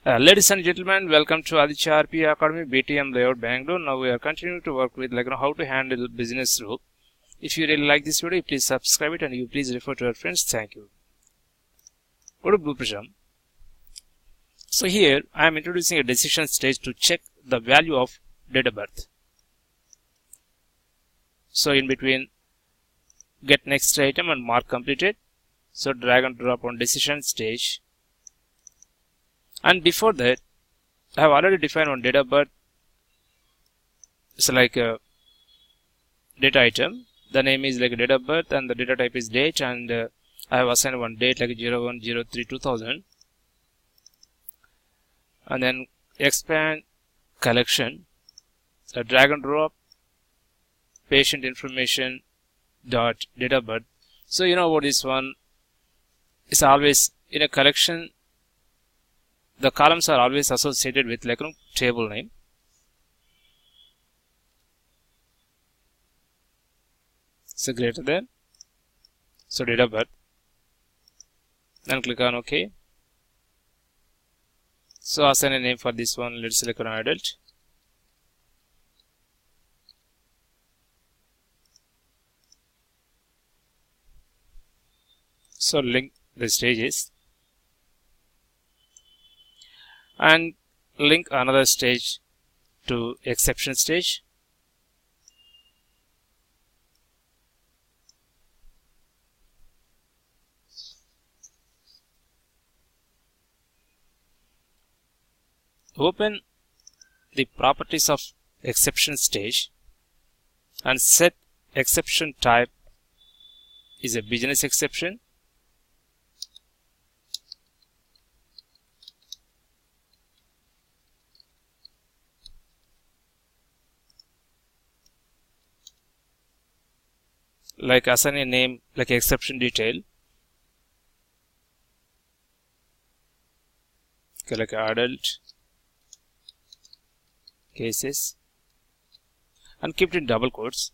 Ladies and gentlemen, welcome to Aditya RPA Academy, BTM Layout Bangalore. Now we are continuing to work with how to handle business rule. If you really like this video, please subscribe it and you please refer to your friends. Thank you. Go to BluePrism. So here I am introducing a decision stage to check the value of date of birth. So in between, get next item and mark completed. So drag and drop on decision stage. And before that, I have already defined one date of birth. It's like a data item. The name is like a date of birth and the data type is date, and I have assigned one date like 01/03/2000. And then expand collection. So drag and drop patient information dot date of birth. So you know what this one is always in a collection. The columns are always associated with table name. So greater than. So date of birth. Then click on OK. So assign a name for this one. Let's select an adult. So link the stages. And link another stage to exception stage. Open the properties of exception stage and set exception type is a business exception. Like assign a name like exception detail. Okay, like adult cases and keep it in double quotes.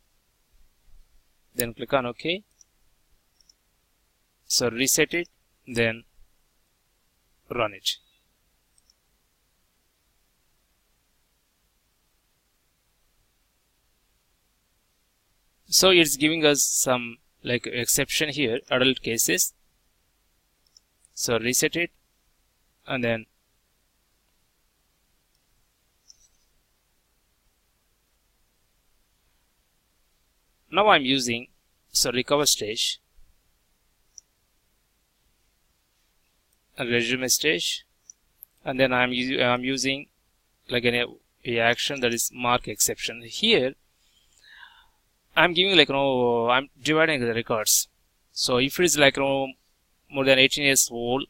Then click on OK. So reset it, then run it. So it's giving us some exception here, adult cases. So reset it and then now I'm using recover stage and resume stage, and then I'm using a action that is mark exception. Here I'm giving I'm dividing the records. So if it is more than 18 years old,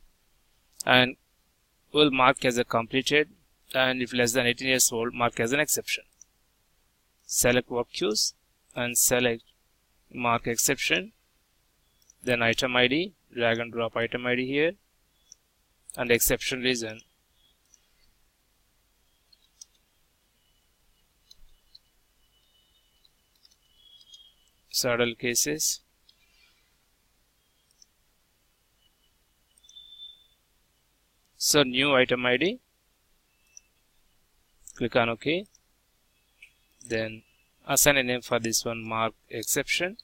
and will mark as a completed, and if less than 18 years old, mark as an exception. Select work queues and select mark exception, then item ID, drag and drop item ID here, and exception reason. So adult cases. So new item ID. Click on OK. Then assign a name for this one, mark exception.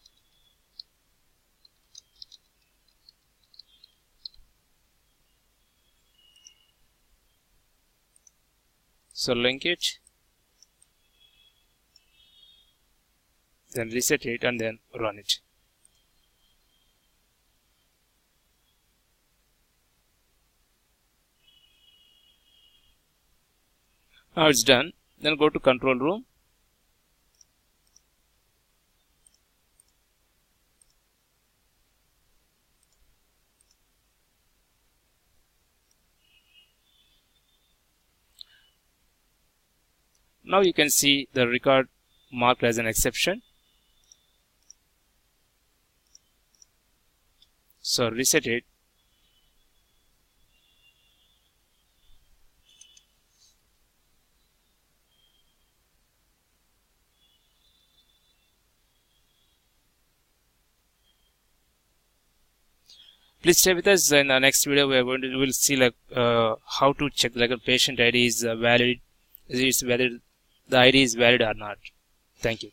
So link it. Then reset it and then run it. Now it's done. Then go to control room. Now you can see the record marked as an exception. So reset it. Please stay with us. In the next video we'll see like how to check like a patient ID is valid, is whether the ID is valid or not. Thank you.